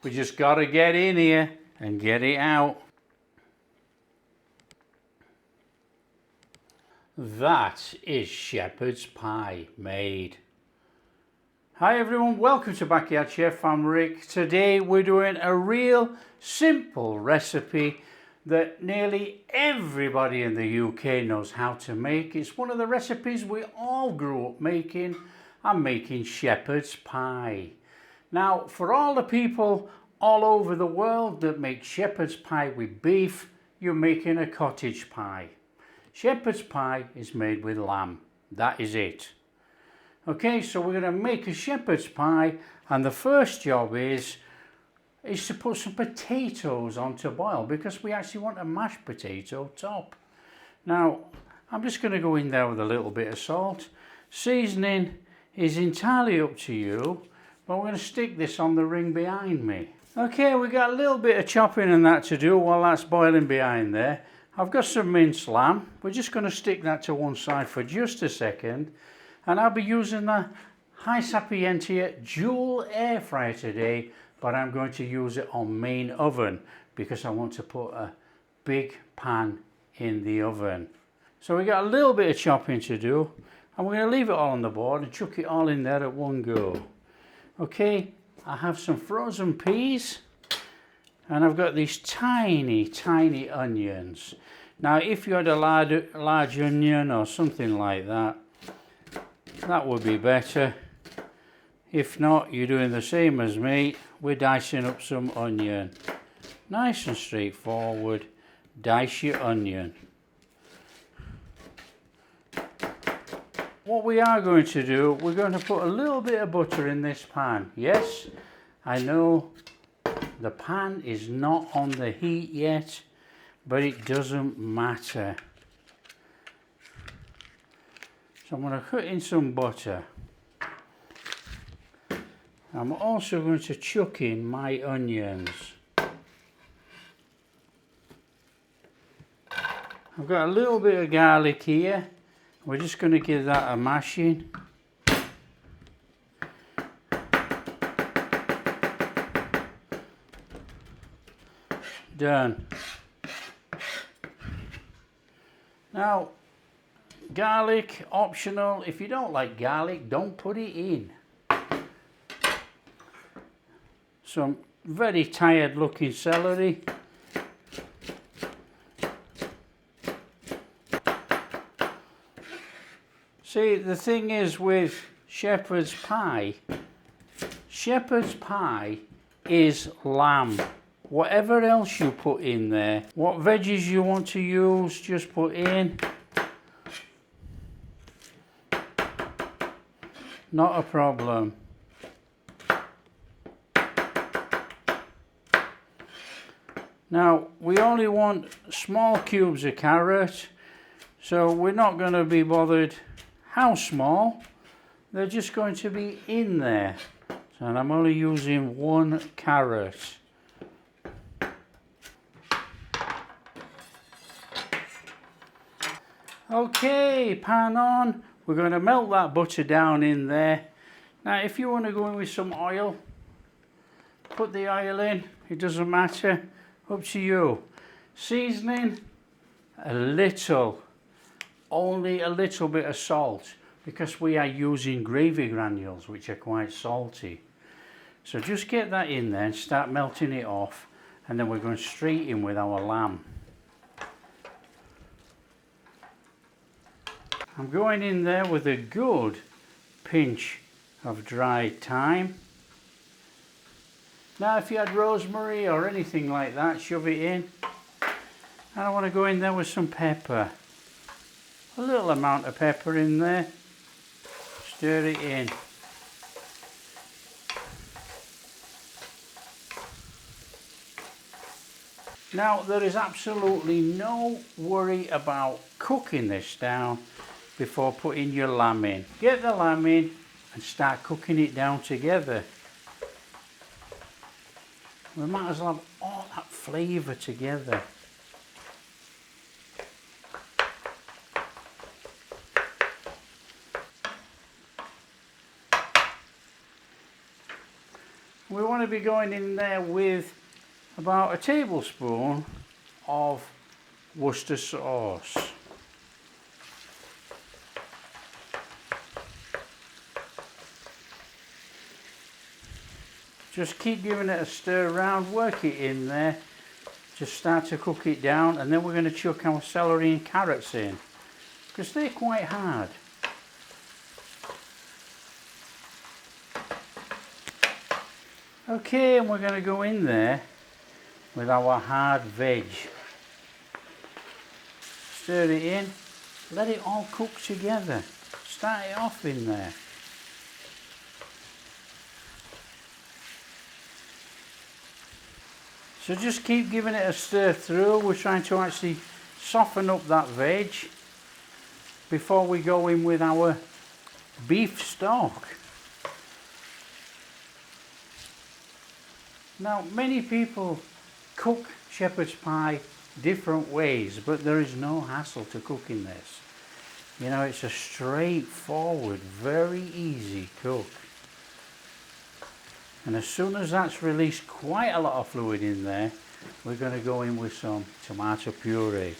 We just got to get in here and get it out. That is shepherd's pie made. Hi everyone, welcome to Backyard Chef. I'm Rick. Today we're doing a real simple recipe that nearly everybody in the UK knows how to make. It's one of the recipes we all grew up making. I'm making shepherd's pie. Now, for all the people all over the world that make shepherd's pie with beef, you're making a cottage pie. Shepherd's pie is made with lamb. That is it. Okay, so we're going to make a shepherd's pie, and the first job is to put some potatoes on to boil, because we actually want a mashed potato top. Now, I'm just going to go in there with a little bit of salt. Seasoning is entirely up to you, but we're going to stick this on the ring behind me. Okay, we got a little bit of chopping and that to do while that's boiling behind there. I've got some minced lamb. We're just going to stick that to one side for just a second. And I'll be using the High Sapientia dual air fryer today, but I'm going to use it on main oven because I want to put a big pan in the oven. So we got a little bit of chopping to do, and we're going to leave it all on the board and chuck it all in there at one go. Okay, I have some frozen peas, and I've got these tiny onions. Now if you had a large onion or something like that, that would be better. If not, you're doing the same as me. We're dicing up some onion. Nice and straightforward. Dice your onion. What we are going to do, we're going to put a little bit of butter in this pan. Yes, I know the pan is not on the heat yet, but it doesn't matter. So I'm going to cut in some butter. I'm also going to chuck in my onions. I've got a little bit of garlic here. We're just going to give that a mashing. Done. Now, garlic, optional. If you don't like garlic, don't put it in. Some very tired looking celery. See, the thing is with shepherd's pie is lamb. Whatever else you put in there, what veggies you want to use, just put in. Not a problem. Now, we only want small cubes of carrot, so we're not going to be bothered how small. They're just going to be in there. And I'm only using one carrot. Okay, pan on. We're going to melt that butter down in there. Now, if you want to go in with some oil, put the oil in. It doesn't matter. Up to you. Seasoning, only a little bit of salt, because we are using gravy granules, which are quite salty. So just get that in there and start melting it off, and then we're going straight in with our lamb. I'm going in there with a good pinch of dried thyme. Now if you had rosemary or anything like that, shove it in. And I want to go in there with some pepper. A little amount of pepper in there. Stir it in. Now there is absolutely no worry about cooking this down before putting your lamb in. Get the lamb in and start cooking it down together. We might as well have all that flavour together. We want to be going in there with about a tablespoon of Worcester sauce. Just keep giving it a stir around, work it in there, just start to cook it down, and then we're going to chuck our celery and carrots in, because they're quite hard. Okay, and we're going to go in there with our hard veg. Stir it in, let it all cook together. Start it off in there. So just keep giving it a stir through. We're trying to actually soften up that veg before we go in with our beef stock. Now, many people cook shepherd's pie different ways, but there is no hassle to cooking this. You know, it's a straightforward, very easy cook. And as soon as that's released quite a lot of fluid in there, we're going to go in with some tomato puree.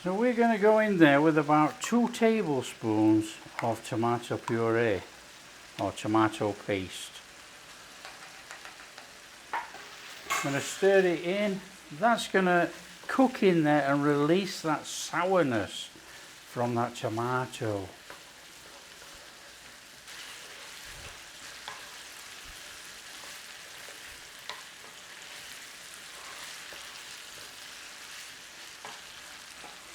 So we're going to go in there with about 2 tablespoons of tomato puree or tomato paste. I'm going to stir it in. That's going to cook in there and release that sourness from that tomato.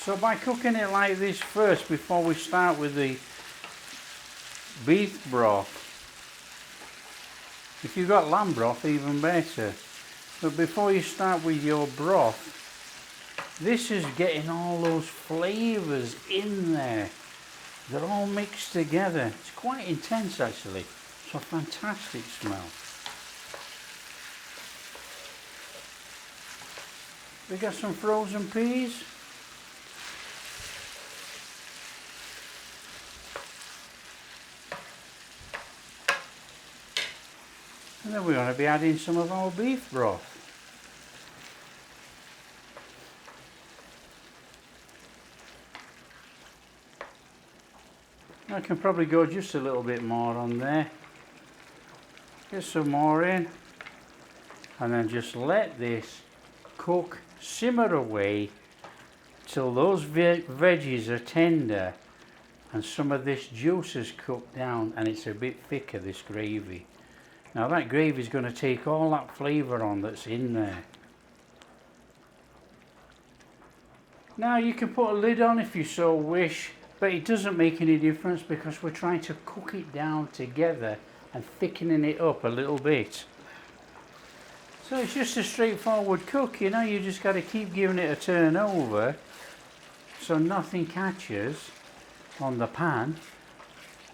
So by cooking it like this first, before we start with the beef broth, if you've got lamb broth, even better. But before you start with your broth, this is getting all those flavours in there. They're all mixed together. It's quite intense actually. It's a fantastic smell. We got some frozen peas. And then we're going to be adding some of our beef broth. I can probably go just a little bit more on there. Get some more in. And then just let this cook, simmer away till those veggies are tender and some of this juice has cooked down and it's a bit thicker, this gravy. Now that gravy is going to take all that flavour on that's in there. Now you can put a lid on if you so wish, but it doesn't make any difference because we're trying to cook it down together and thickening it up a little bit. So it's just a straightforward cook, you know, you just got to keep giving it a turn over so nothing catches on the pan.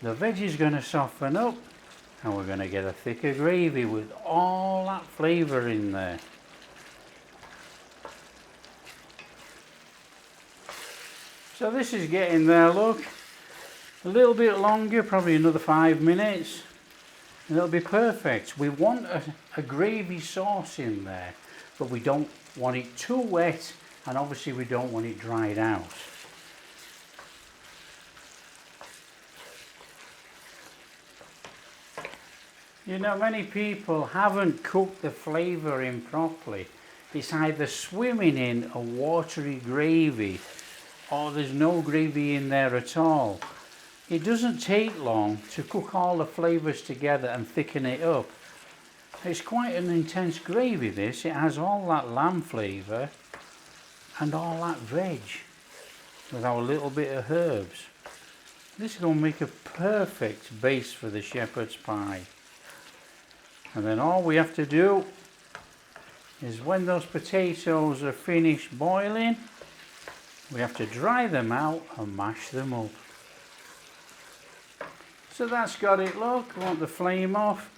The veg is going to soften up and we're going to get a thicker gravy with all that flavour in there. So this is getting there, look. A little bit longer, probably another 5 minutes. And it'll be perfect. We want a gravy sauce in there, but we don't want it too wet, and obviously we don't want it dried out. You know, many people haven't cooked the flavour in properly. It's either swimming in a watery gravy or there's no gravy in there at all. It doesn't take long to cook all the flavours together and thicken it up. It's quite an intense gravy this. It has all that lamb flavour and all that veg with our little bit of herbs. This is going to make a perfect base for the shepherd's pie. And then all we have to do is when those potatoes are finished boiling, we have to dry them out and mash them up. So that's got it, look. We want the flame off.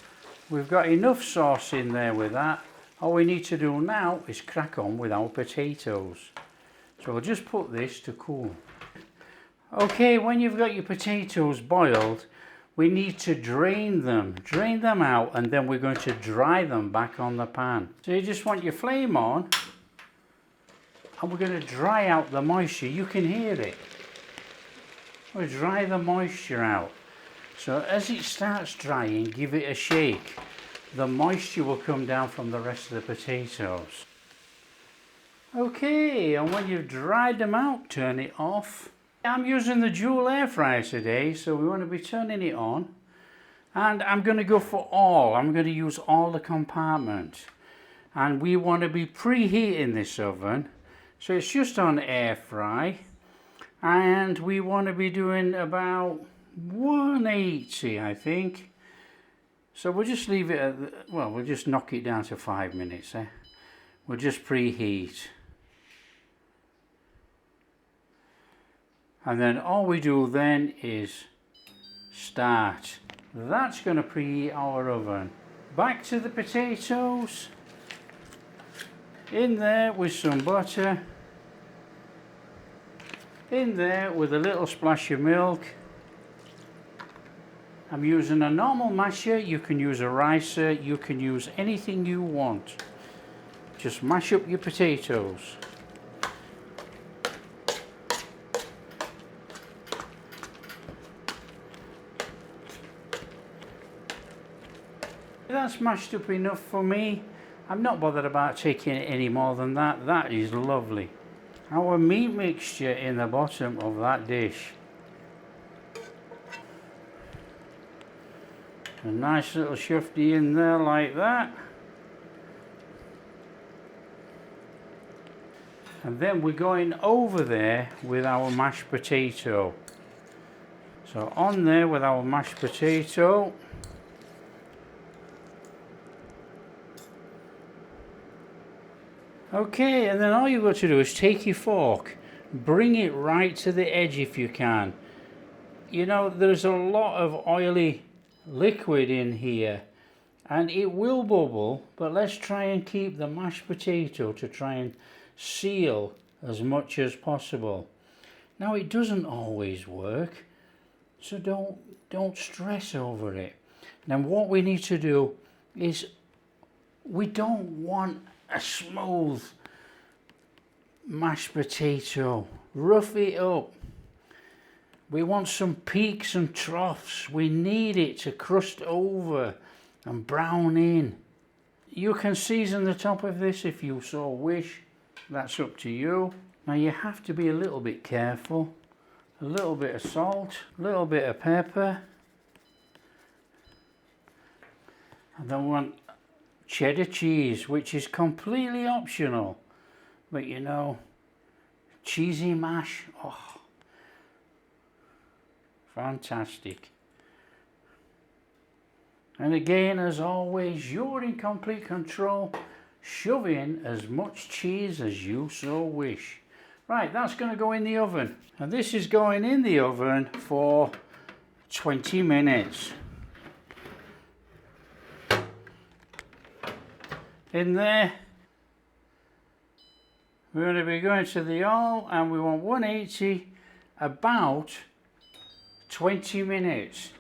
We've got enough sauce in there with that. All we need to do now is crack on with our potatoes. So we'll just put this to cool. Okay, when you've got your potatoes boiled, we need to drain them out, and then we're going to dry them back on the pan. So you just want your flame on, and we're going to dry out the moisture. You can hear it. We'll dry the moisture out. So as it starts drying, give it a shake. The moisture will come down from the rest of the potatoes. Okay, and when you've dried them out, turn it off. I'm using the dual air fryer today, so we want to be turning it on. And I'm going to go for all. I'm going to use all the compartments. And we want to be preheating this oven. So it's just on air fry. And we want to be doing about 180, I think. So we'll just leave it at, well, we'll just knock it down to 5 minutes. We'll just preheat. And then all we do then is start. That's going to preheat our oven. Back to the potatoes. In there with some butter. In there with a little splash of milk. I'm using a normal masher. You can use a ricer. You can use anything you want. Just mash up your potatoes. That's mashed up enough for me. I'm not bothered about taking it any more than that. That is lovely. Our meat mixture in the bottom of that dish. A nice little shufty in there like that. And then we're going over there with our mashed potato. So on there with our mashed potato. Okay, and then all you've got to do is take your fork, bring it right to the edge if you can. You know, there's a lot of oily liquid in here and it will bubble, but let's try and keep the mashed potato to try and seal as much as possible. Now it doesn't always work, so don't stress over it. Now what we need to do is, we don't want a smooth mashed potato. Rough it up. We want some peaks and troughs. We need it to crust over and brown in. You can season the top of this if you so wish. That's up to you. Now you have to be a little bit careful. A little bit of salt, a little bit of pepper. And then we want cheddar cheese, which is completely optional, but you know, cheesy mash, oh, fantastic. And again, as always, you're in complete control. Shove in as much cheese as you so wish. Right, that's going to go in the oven, and this is going in the oven for 20 minutes. In there, we're going to be going to the oil, and we want 180 about 20 minutes.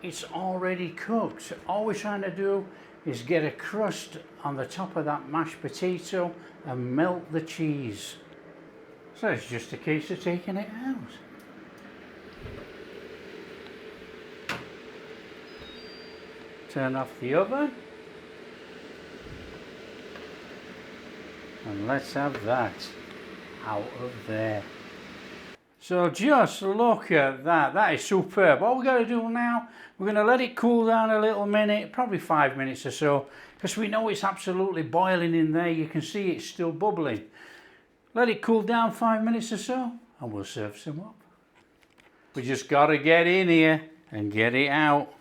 It's already cooked. All we're trying to do is get a crust on the top of that mashed potato and melt the cheese. So it's just a case of taking it out. Turn off the oven. And let's have that out of there. So just look at that. That is superb. All we've got to do now, we're going to let it cool down a little minute, probably 5 minutes or so, because we know it's absolutely boiling in there. You can see it's still bubbling. Let it cool down 5 minutes or so, and we'll serve some up. We just got to get in here and get it out.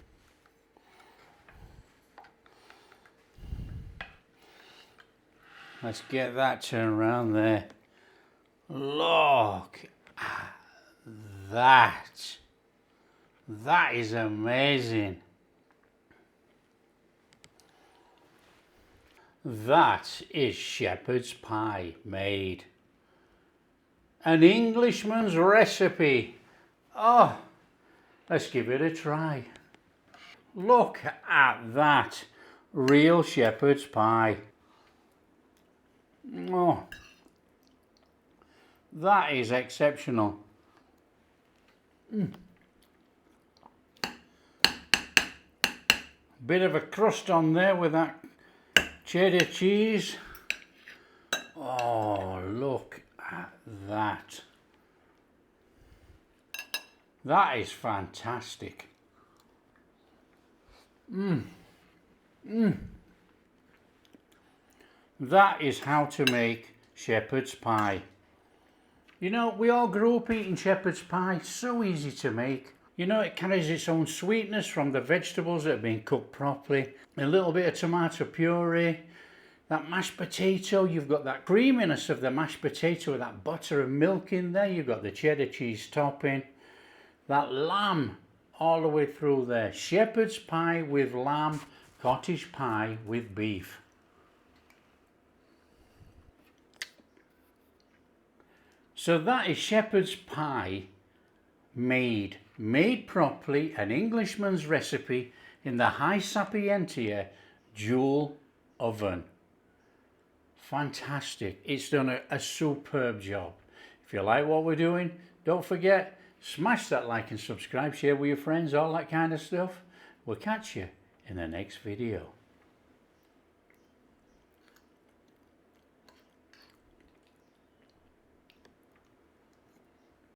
Let's get that turned around there. Look at that. That is amazing. That is shepherd's pie made. An Englishman's recipe Oh, let's give it a try. Look at that, real shepherd's pie. Oh, that is exceptional. Bit of a crust on there with that cheddar cheese. Oh, look at that. That is fantastic. That is how to make shepherd's pie. You know, we all grew up eating shepherd's pie. So easy to make. You know, it carries its own sweetness from the vegetables that have been cooked properly. A little bit of tomato puree. That mashed potato, you've got that creaminess of the mashed potato with that butter and milk in there. You've got the cheddar cheese topping. That lamb all the way through there. Shepherd's pie with lamb, cottage pie with beef. So that is shepherd's pie made properly, an Englishman's recipe in the high sapientia dual oven. Fantastic. It's done a superb job. If you like what we're doing, don't forget, smash that like and subscribe, share with your friends, all that kind of stuff. We'll catch you in the next video.